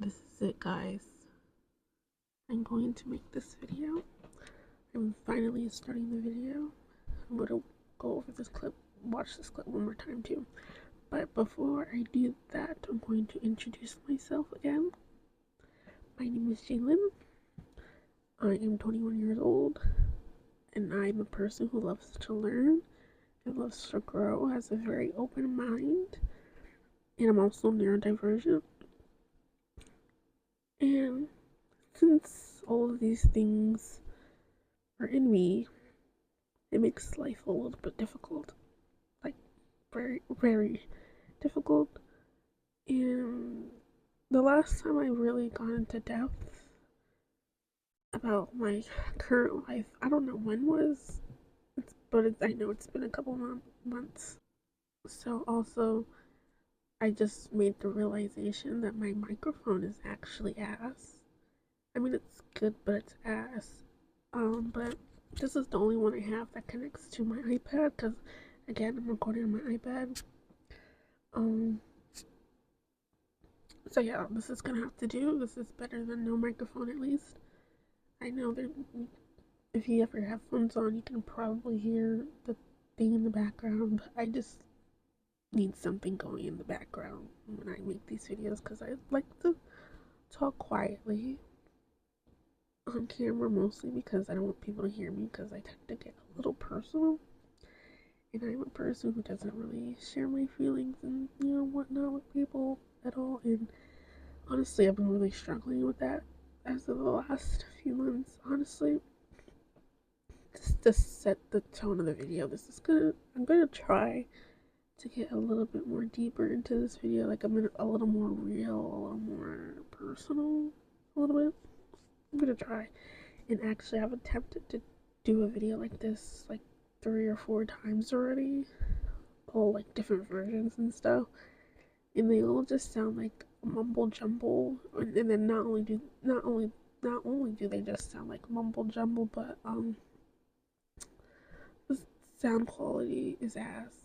This is it, guys. I'm going to make this video. I'm finally starting the video. I'm going to go over this clip, watch this clip one more time too. But before I do that, I'm going to introduce myself again. My name is Jalen. I am 21 years old, and I'm a person who loves to learn and loves to grow, has a very open mind, and I'm also neurodivergent. And since all of these things are in me, it makes life a little bit difficult. Like, very, very difficult. And the last time I really got into depth about my current life, I don't know when was, I know it's been a couple months. So, also, I just made the realization that my microphone is actually ass. I mean, it's good, but it's ass. But this is the only one I have that connects to my iPad, because again, I'm recording on my iPad. So yeah, this is gonna have to do. This is better than no microphone, at least. I know that if you ever have phones on, you can probably hear the thing in the background. I just need something going in the background when I make these videos, because I like to talk quietly on camera, mostly because I don't want people to hear me, because I tend to get a little personal, and I'm a person who doesn't really share my feelings and whatnot with people at all. And honestly, I've been really struggling with that as of the last few months. Honestly, just to set the tone of the video, I'm gonna try to get a little bit more deeper into this video. Like, a little more real, a little more personal, a little bit. I'm gonna try. And actually, I've attempted to do a video like this like 3 or 4 times already, all like different versions and stuff, and they all just sound like mumble jumble. And then not only do they just sound like mumble jumble, but the sound quality is ass.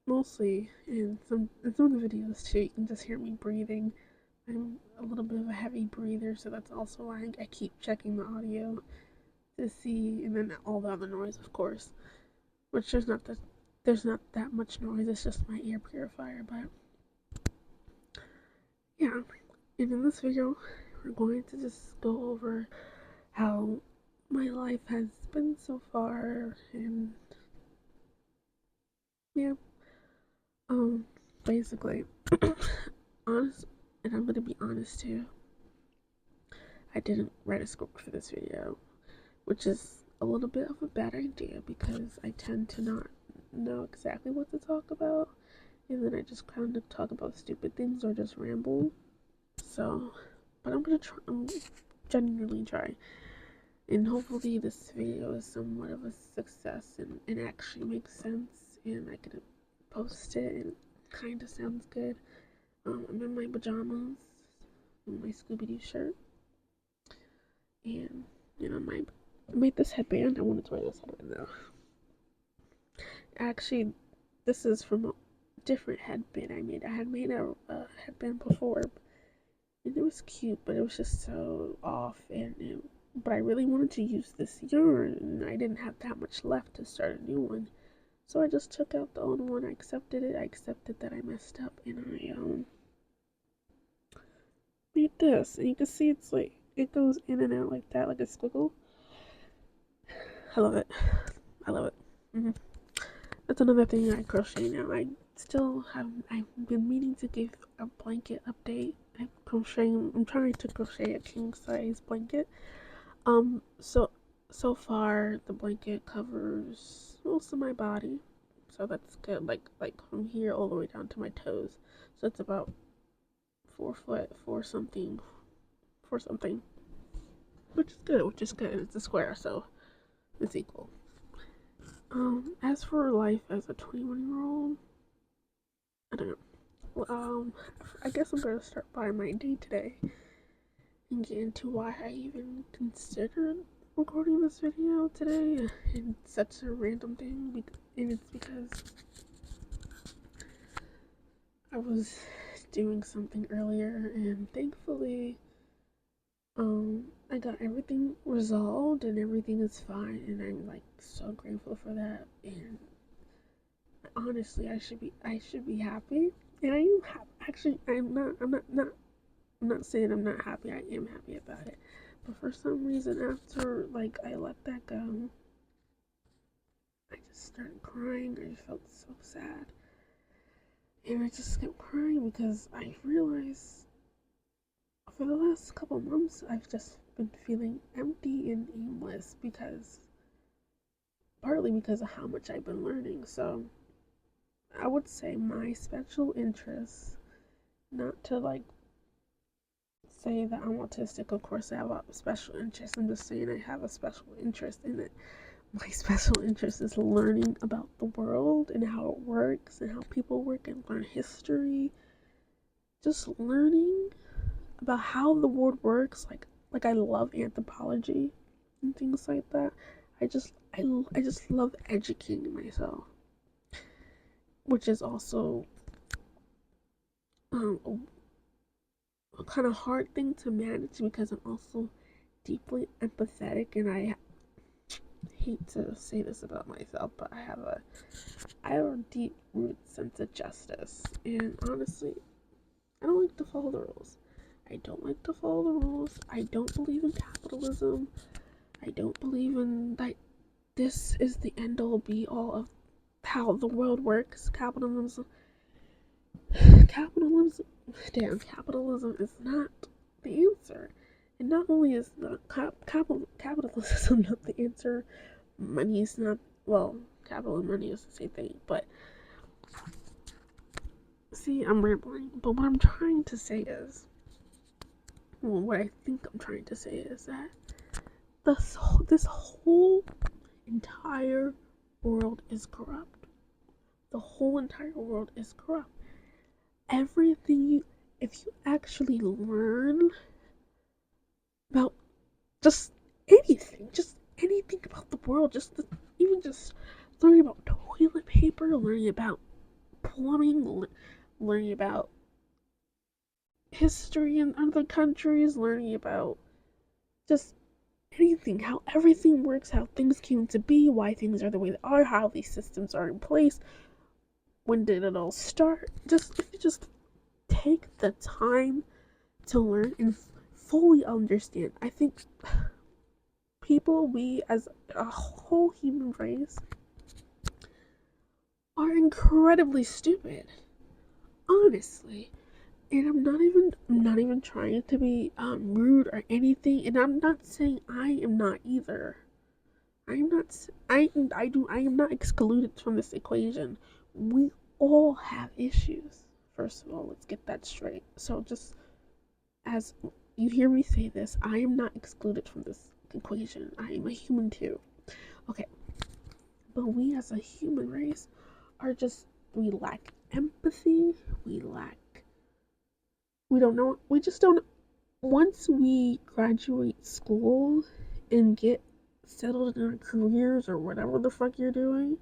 Mostly in some of the videos too, you can just hear me breathing. I'm a little bit of a heavy breather, so that's also why I keep checking the audio to see, and then all the other noise, of course, which there's not that much noise. It's just my ear purifier. But yeah, and in this video, we're going to just go over how my life has been so far, and yeah, basically, honest, and I'm gonna be honest too. I didn't write a script for this video, which is a little bit of a bad idea because I tend to not know exactly what to talk about, and then I just kind of talk about stupid things or just ramble. So, but I'm gonna try. I'm genuinely try, and hopefully this video is somewhat of a success and actually makes sense, and I can post it and it kind of sounds good. I'm in my pajamas, in my Scooby Doo shirt, and I made this headband. I wanted to wear this headband though. Actually, this is from a different headband I made. I had made a headband before, and it was cute, but it was just so off. But I really wanted to use this yarn, and I didn't have that much left to start a new one. So I just took out the old one. I accepted it. I accepted that I messed up, and I made this. And you can see it's like it goes in and out like that, like a squiggle. I love it. I love it. Mm-hmm. That's another thing I crochet now. I've been meaning to give a blanket update. I'm trying to crochet a king size blanket. So far the blanket covers most of my body, so that's good. Like from here all the way down to my toes. So it's about 4 foot, four something, which is good. Which is good. It's a square, so it's equal. As for life as a 21-year-old, I don't know. Well, I guess I'm gonna start by my day today and get into why I even considered recording this video today. And such a random thing, and it's because I was doing something earlier, and thankfully, I got everything resolved and everything is fine, and I'm like so grateful for that. And honestly, I should be happy, and I am happy. Actually, I'm not saying I'm not happy. I am happy about it, but for some reason, after like I let that go, I just started crying. I felt so sad, and I just kept crying because I realized for the last couple months I've just been feeling empty and aimless because partly because of how much I've been learning. So I would say my special interests, not to like say that I'm autistic, of course I have a special interest. I'm just saying I have a special interest in it. My special interest is learning about the world and how it works and how people work and learn history. Just learning about how the world works. Like I love anthropology and things like that. I just love educating myself, which is also a kind of hard thing to manage because I'm also deeply empathetic, and I hate to say this about myself, but I have a deep rooted sense of justice, and honestly, I don't like to follow the rules. I don't like to follow the rules. I don't believe in capitalism. I don't believe in that this is the end all be all of how the world works. Capitalism, capitalism is not the answer. And not only is not capitalism not the answer, money is not, well, capital and money is the same thing, but see, I'm rambling. But what I'm trying to say is, well, what I think I'm trying to say is that this whole entire world is corrupt. The whole entire world is corrupt. Everything if you actually learn about just anything about the world, even just learning about toilet paper, learning about plumbing, learning about history in other countries, learning about just anything, how everything works, how things came to be, why things are the way they are, how these systems are in place, when did it all start. Just if you just take the time to learn and fully understand, I think we as a whole human race are incredibly stupid, honestly. And I'm not even trying to be rude or anything, and I'm not saying I am not either. I'm not. I am not excluded from this equation. We all have issues. First of all, let's get that straight. So just as you hear me say this, I am not excluded from this equation. I am a human too. Okay, but we as a human race are just, we lack empathy. We don't know. We just don't. Once we graduate school and get settled in our careers or whatever the fuck you're doing,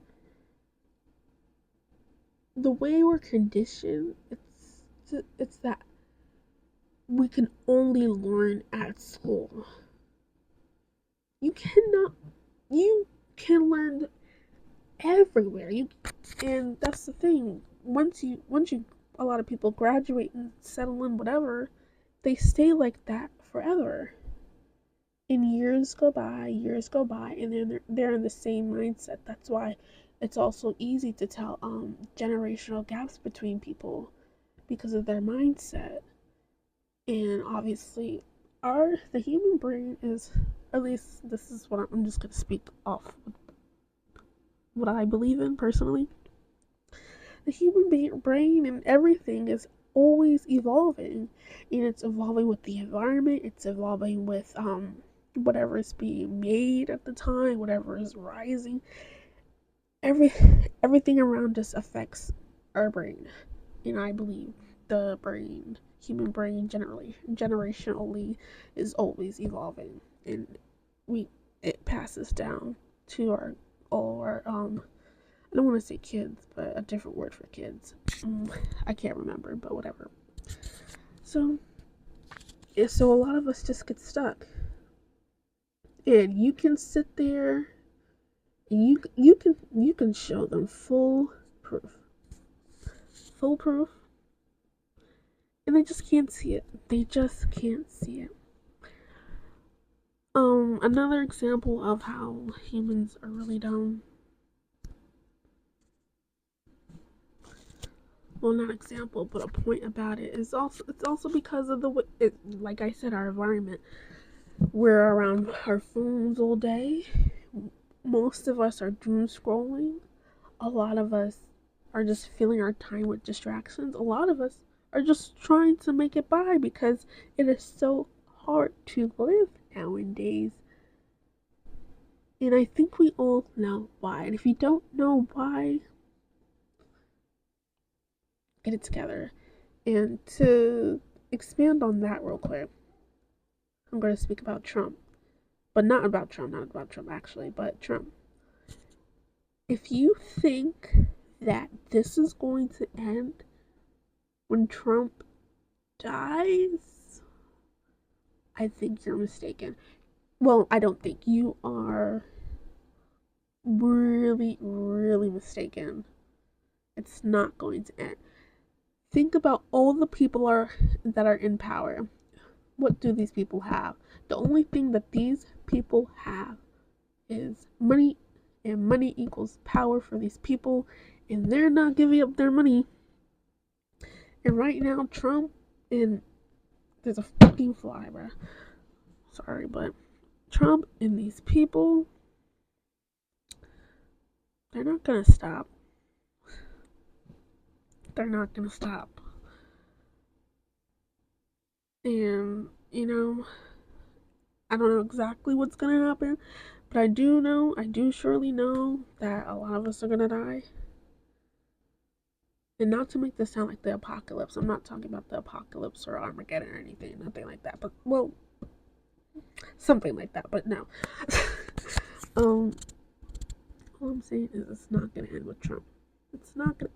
the way we're conditioned, it's that we can only learn at school. You cannot. You can learn everywhere. And that's the thing. Once you a lot of people graduate and settle in whatever, they stay like that forever. And years go by, and then they're in the same mindset. That's why it's also easy to tell generational gaps between people because of their mindset. And obviously, the human brain is, at least this is what I'm just gonna speak off what I believe in personally. The human brain and everything is always evolving, and it's evolving with the environment. It's evolving with whatever is being made at the time, whatever is rising. Every Everything around us affects our brain, and I believe the human brain, generally generationally, is always evolving, and we it passes down to our I don't want to say kids, but a different word for kids. I can't remember, but whatever. So, so a lot of us just get stuck. And you can sit there and you can show them proof. Full proof, and they just can't see it. They just can't see it. Another example of how humans are really dumb. Well, not example, but a point about it is also it's also because of like I said, our environment. We're around our phones all day. Most of us are doom scrolling. A lot of us are just filling our time with distractions. A lot of us are just trying to make it by because it is so hard to live nowadays. And I think we all know why. And if you don't know why, get it together. And to expand on that real quick, I'm going to speak about Trump. But not about Trump actually, but Trump. If you think that this is going to end when Trump dies, I think you're mistaken. Well, I don't think you are really, really mistaken. It's not going to end. Think about all the people that are in power. What do these people have? The only thing that these people have is money, and money equals power for these people, and they're not giving up their money. And right now, Trump and there's a fucking fly, bro. Sorry, but Trump and these people, they're not gonna stop. They're not gonna stop. And, I don't know exactly what's gonna happen, but I do surely know that a lot of us are gonna die. And not to make this sound like the apocalypse, I'm not talking about the apocalypse or Armageddon or anything, nothing like that. But, well, something like that, but no. All I'm saying is it's not gonna end with Trump. It's not gonna.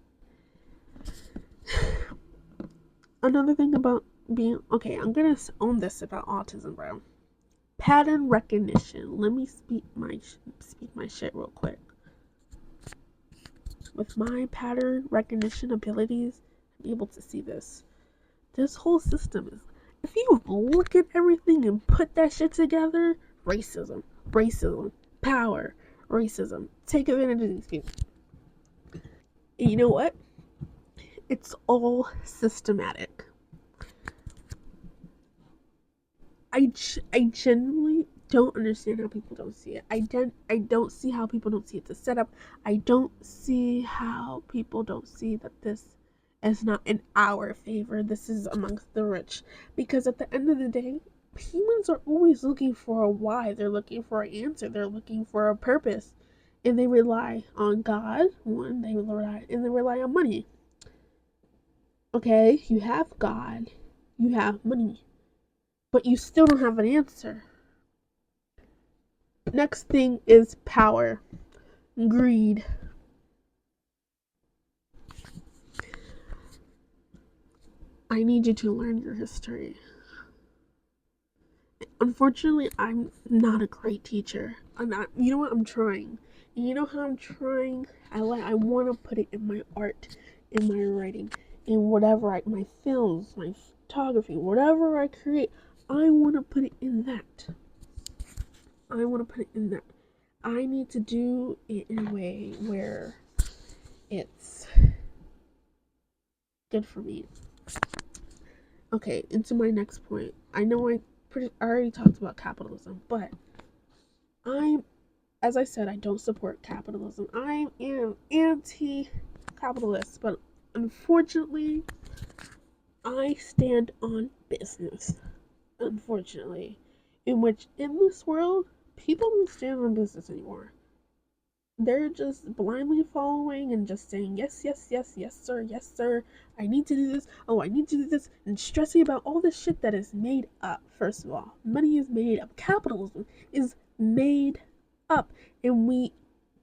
Another thing about being okay, I'm gonna own this about autism, bro. Pattern recognition. Let me speak my shit real quick. With my pattern recognition abilities, I'm able to see this. This whole system is. If you look at everything and put that shit together, racism, power, racism. Take advantage of these people. And you know what? It's all systematic. I genuinely don't understand how people don't see it. I don't see how people don't see it's a setup. I don't see how people don't see that this is not in our favor. This is amongst the rich. Because at the end of the day, humans are always looking for a why. They're looking for an answer. They're looking for a purpose. And they rely on God, one, they rely on money. Okay, you have God, you have money, but you still don't have an answer. Next thing is power, greed. I need you to learn your history. Unfortunately, I'm not a great teacher. I'm not. You know what? I'm trying. And you know how I'm trying? I want to put it in my art, in my writing, in my films, my photography, whatever I create. I want to put it in that. I want to put it in that. I need to do it in a way where it's good for me. Okay, into my next point. I know I already talked about capitalism, but as I said, I don't support capitalism. I am anti-capitalist, but unfortunately, I stand on business. Unfortunately, in this world, people don't stand on business anymore. They're just blindly following and just saying yes, yes, yes, yes, sir. I need to do this. Oh, I need to do this, and stressing about all this shit that is made up. First of all, money is made up. Capitalism is made up, and we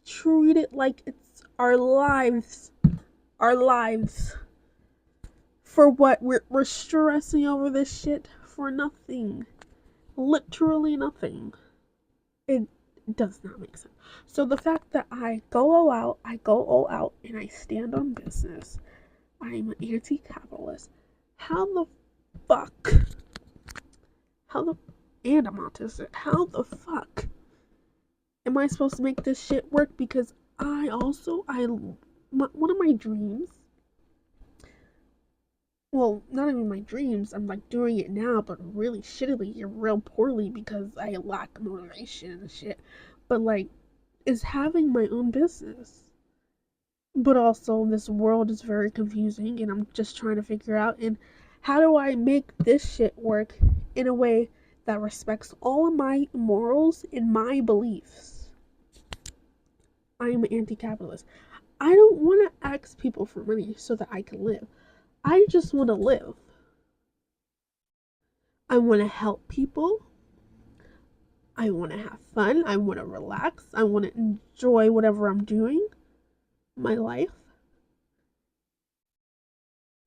treat it like it's our lives. Our lives. For what? We're stressing over this shit for nothing. Literally nothing. It does not make sense. So the fact that I go all out, and I stand on business. I'm an anti-capitalist. How the fuck? How the and I'm autistic. How the fuck am I supposed to make this shit work? Because one of my dreams. Well, not even my dreams. I'm like doing it now, but really shittily and real poorly because I lack motivation and shit. But like, is having my own business. But also, this world is very confusing, and I'm just trying to figure out and how do I make this shit work in a way that respects all of my morals and my beliefs. I'm anti-capitalist. I don't want to ask people for money so that I can live. I just want to live. I want to help people. I want to have fun. I want to relax. I want to enjoy whatever I'm doing, my life.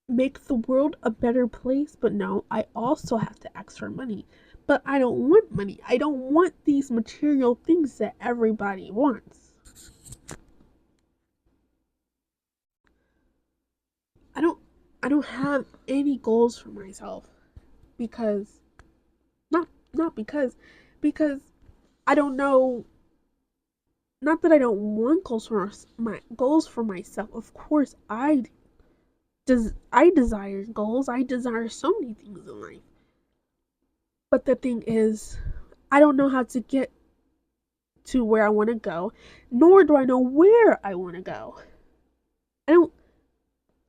Make the world a better place, but no, I also have to ask for money. But I don't want money. I don't want these material things that everybody wants. I don't I don't have any goals for myself because not because I don't know, not that I don't want goals for my goals for myself. Of course I desire goals. I desire so many things in life. But the thing is, I don't know how to get to where I want to go, nor do I know where I want to go. I don't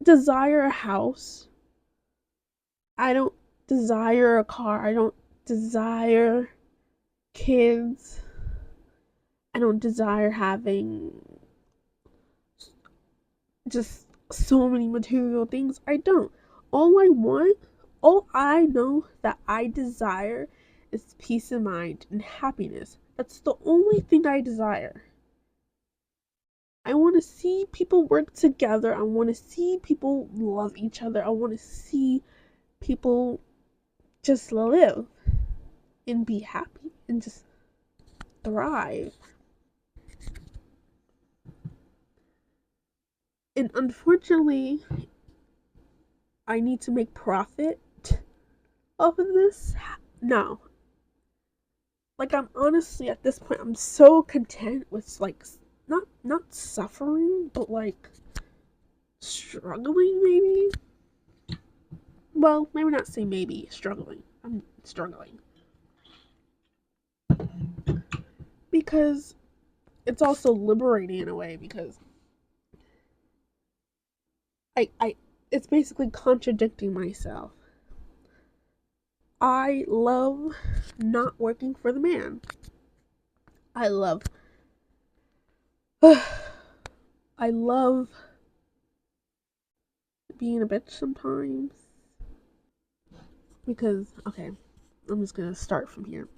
desire a house. I don't desire a car. I don't desire kids. I don't desire having just so many material things. I don't. All I want, all I know that I desire is peace of mind and happiness. That's the only thing I desire. I want to see people work together. I want to see people love each other. I want to see people just live and be happy and just thrive. And unfortunately, I need to make profit off of this. No. Like, I'm honestly at this point, I'm so content with like not suffering, but like struggling maybe. Well, maybe not say maybe, struggling. I'm struggling. Because it's also liberating in a way because I it's basically contradicting myself. I love not working for the man. I love I love being a bitch sometimes because okay, I'm just going to start from here.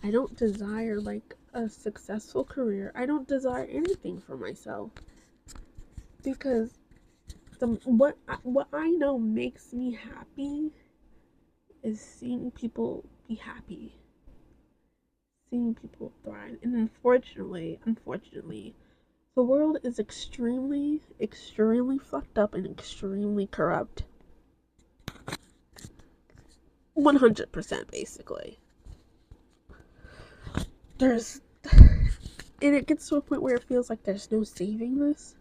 I don't desire like a successful career. I don't desire anything for myself because what I know makes me happy is seeing people be happy, seeing people thrive. And unfortunately, the world is extremely fucked up and extremely corrupt. 100% basically. There's and it gets to a point where it feels like there's no saving this.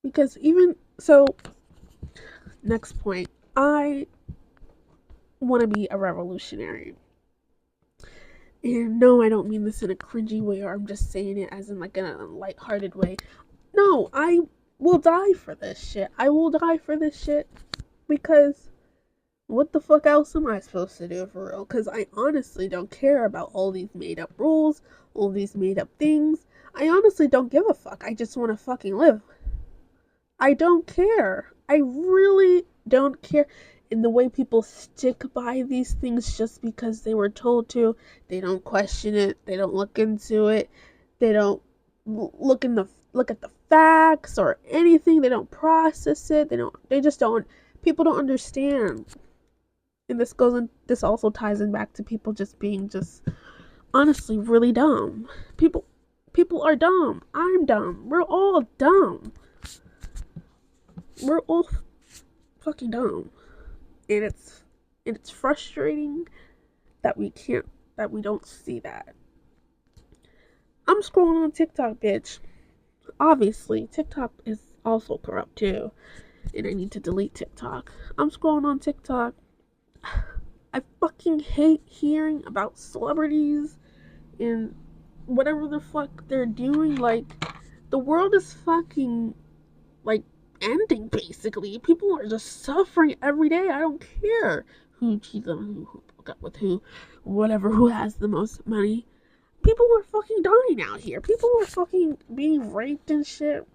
Because even so, next point, I want to be a revolutionary. And no, I don't mean this in a cringy way or I'm just saying it as in like in a lighthearted way. No, I will die for this shit. I will die for this shit because what the fuck else am I supposed to do for real? Because I honestly don't care about all these made up rules, all these made up things. I honestly don't give a fuck. I just want to fucking live. I don't care. I really don't care. In the way people stick by these things just because they were told to, they don't question it. They don't look into it. They don't look at the facts or anything. They don't process it. They just don't People don't understand. And this also ties in back to people just being just honestly really dumb. People are dumb. I'm dumb. We're all dumb. We're all fucking dumb. And it's frustrating that we don't see that. I'm scrolling on TikTok, bitch. Obviously, TikTok is also corrupt too, and I need to delete TikTok. I'm scrolling on TikTok. I fucking hate hearing about celebrities and whatever the fuck they're doing. Like, the world is fucking, like, ending, basically. People are just suffering every day. I don't care who cheats on who broke up with who, whatever, who has the most money. People are fucking dying out here. People are fucking being raped and shit.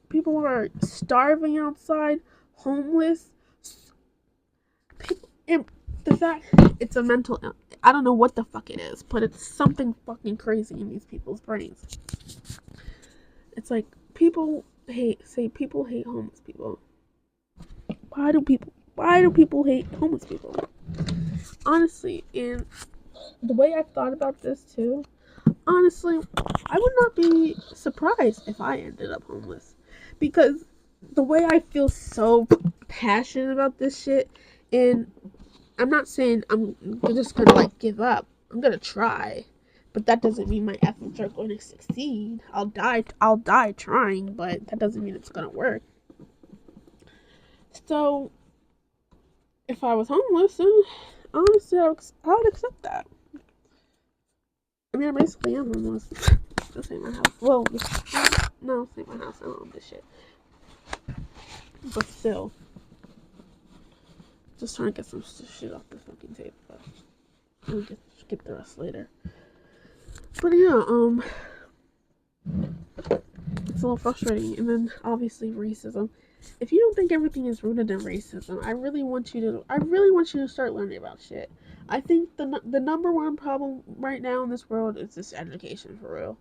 People are starving outside, homeless. People, and the fact it's a mental, I don't know what the fuck it is, but it's something fucking crazy in these people's brains. It's like people hate homeless people. Why do people hate homeless people? Honestly, and the way I've thought about this too, honestly, I would not be surprised if I ended up homeless. Because the way I feel so passionate about this shit, and I'm not saying I'm just gonna like give up. I'm gonna try. But that doesn't mean my efforts are going to succeed. I'll die trying, but that doesn't mean it's gonna work. So if I was homeless, then honestly I would accept that. I mean, I basically am homeless. This ain't my house. Well, no, this ain't my house. I don't own this shit. But still, just trying to get some shit off the fucking table. But we'll get the rest later. But yeah, it's a little frustrating. And then obviously racism. If you don't think everything is rooted in racism, I really want you to start learning about shit. I think the number one problem right now in this world is just education, for real.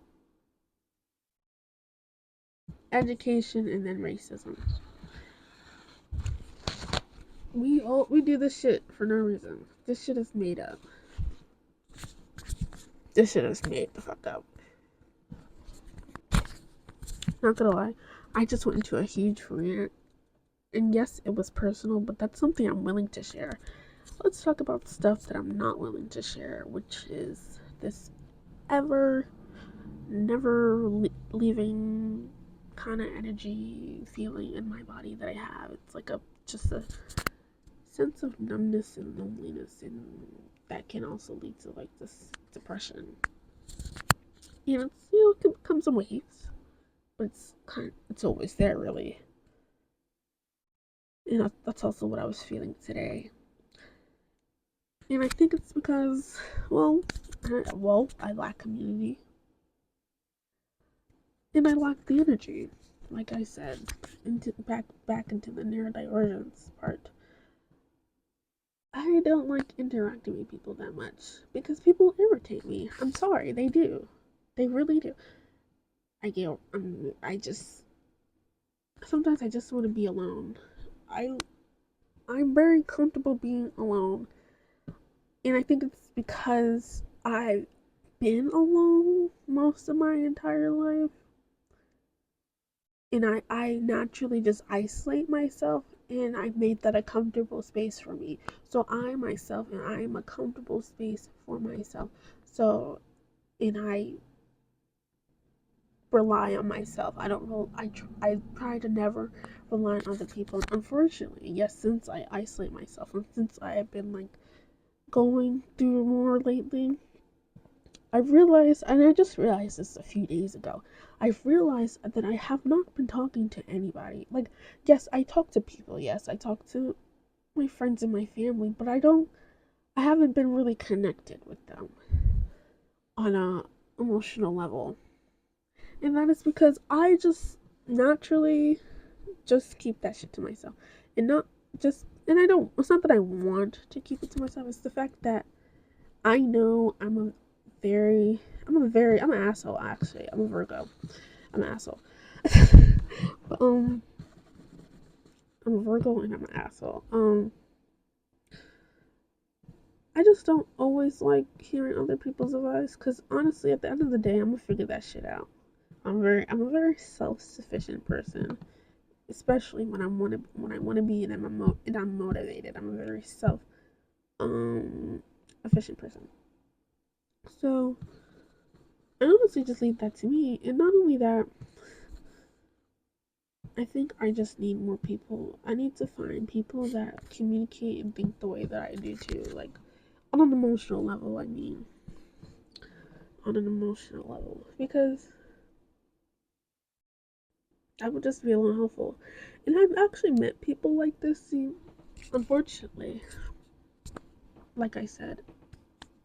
Education and then racism. We do this shit for no reason. This shit is made up. This shit is made the fuck up. Not gonna lie, I just went into a huge rant. And yes, it was personal, but that's something I'm willing to share. Let's talk about stuff that I'm not willing to share, which is this ever, never leaving kind of energy feeling in my body that I have. It's like just a sense of numbness and loneliness, and that can also lead to like this depression. It comes in waves, but it's always there, really. That's also what I was feeling today. And I think it's because, I lack community. And I lack the energy. Like I said, back into the neurodivergence part. I don't like interacting with people that much because people irritate me. I'm sorry, they do. They really do. I just sometimes I just want to be alone. I I'm very comfortable being alone. And I think it's because I've been alone most of my entire life. And I naturally just isolate myself, and I've made that a comfortable space for me. So I myself and I am a comfortable space for myself. So and I rely on myself. I don't know. I try to never rely on other people. And unfortunately, yes, since I isolate myself and since I have been like going through more lately, I've realized, and I just realized this a few days ago, I've realized that I have not been talking to anybody. Like, yes, I talk to people, yes, I talk to my friends and my family, but I haven't been really connected with them on a emotional level. And that is because I just naturally just keep that shit to myself. And not just, and I don't, it's not that I want to keep it to myself, it's the fact that I know I'm an asshole actually. I'm a Virgo. I'm an asshole. But, I'm a Virgo and I'm an asshole. I just don't always like hearing other people's advice because honestly, at the end of the day, I'm gonna figure that shit out. I'm a very self-sufficient person, especially when I wanna be and I'm motivated. I'm a very um efficient person. So I honestly just leave that to me. And not only that, I think I just need more people. I need to find people that communicate and think the way that I do too. Like on an emotional level, I mean. On an emotional level. Because I would just feel unhelpful. And I've actually met people like this. See, unfortunately, like I said,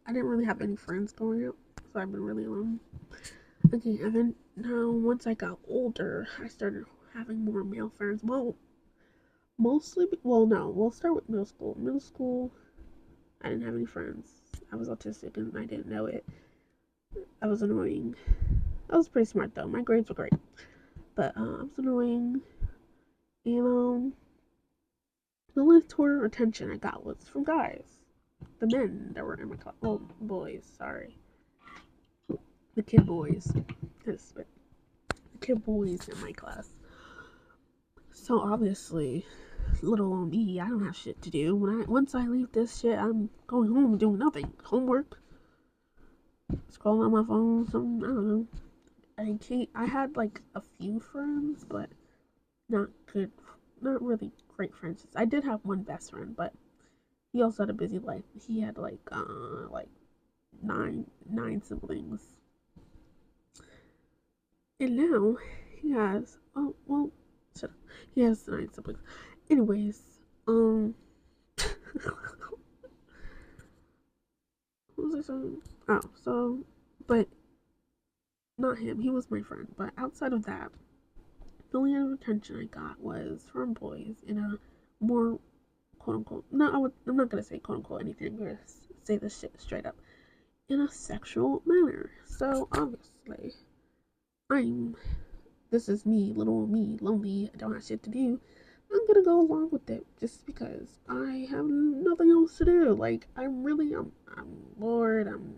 I didn't really have any friends growing up, so I've been really alone. Okay, and then now once I got older, I started having more male friends. Well, mostly, well, no, we'll start with middle school. Middle school, I didn't have any friends. I was autistic and I didn't know it. I was annoying. I was pretty smart though. My grades were great, but I was annoying. And the only tour attention I got was from guys, the men that were in my class. Oh, boys, sorry, the kid boys. This, the kid boys in my class. So obviously, little old me, I don't have shit to do. Once I leave this shit, I'm going home doing nothing. Homework, scrolling on my phone, something. I don't know. I can't. I had like a few friends, but not good, not really great friends. I did have one best friend, but he also had a busy life. He had like nine siblings, and now he has shut up. He has nine siblings. Anyways, what was I saying? Oh, so but not him. He was my friend. But outside of that, the only other attention I got was from boys in a more quote unquote. No, I'm not gonna say quote unquote anything. I'm gonna say this shit straight up in a sexual manner. So obviously, I'm this is me, little me, lonely, I don't have shit to do. I'm gonna go along with it just because I have nothing else to do. Like I'm bored, I'm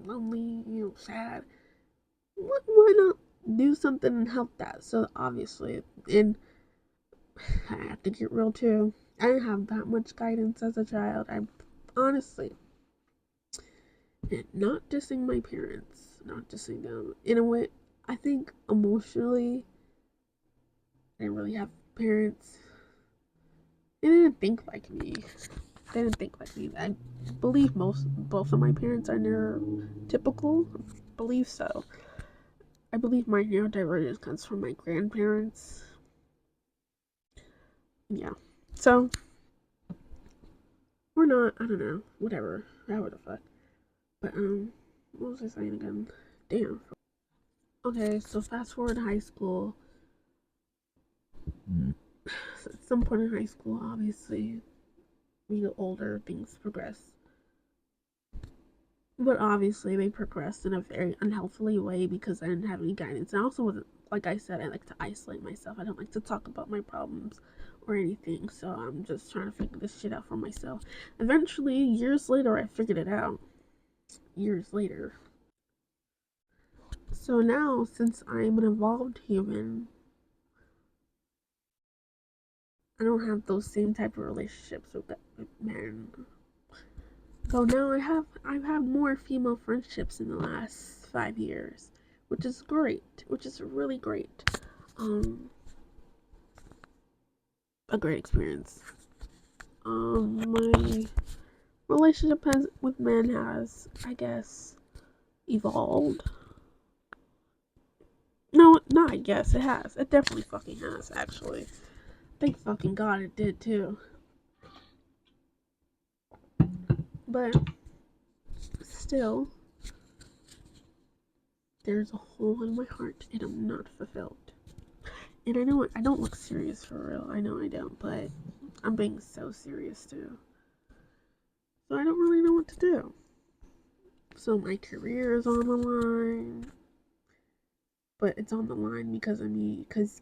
lonely, sad. Why not do something and help that? So obviously, and I have to get real too. I didn't have that much guidance as a child. I honestly, and not dissing my parents, not dissing them. In a way, I think emotionally, I didn't really have parents. They didn't think like me. They didn't think like me. I believe both of my parents are neurotypical. I believe so. I believe my neurodivergence comes from my grandparents. Yeah. So we're not. I don't know. Whatever. However the fuck. But what was I saying again? Damn. Okay. So fast forward to high school. So at some point in high school, obviously, we get older, things progress. But obviously, they progressed in a very unhealthily way because I didn't have any guidance. And I also wasn't, like I said, I like to isolate myself. I don't like to talk about my problems or anything. So I'm just trying to figure this shit out for myself. Eventually, years later, I figured it out. Years later. So now, since I'm an evolved human, I don't have those same type of relationships with men. So now I've had more female friendships in the last 5 years, which is great, which is really great. Um, a great experience. My relationship with men has, I guess, evolved. No, not I guess it has. It definitely fucking has, actually. Thank fucking God it did too. But still, there's a hole in my heart and I'm not fulfilled. And I know I don't look serious for real. I know I don't, but I'm being so serious too. So I don't really know what to do. So my career is on the line, but it's on the line because of me. Because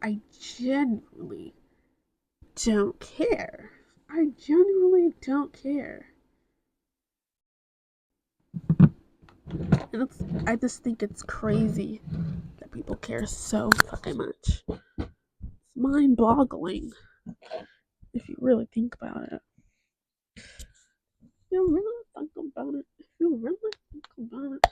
I genuinely don't care. I genuinely don't care. And I just think it's crazy that people care so fucking much. It's mind boggling if you really think about it. If you really think about it.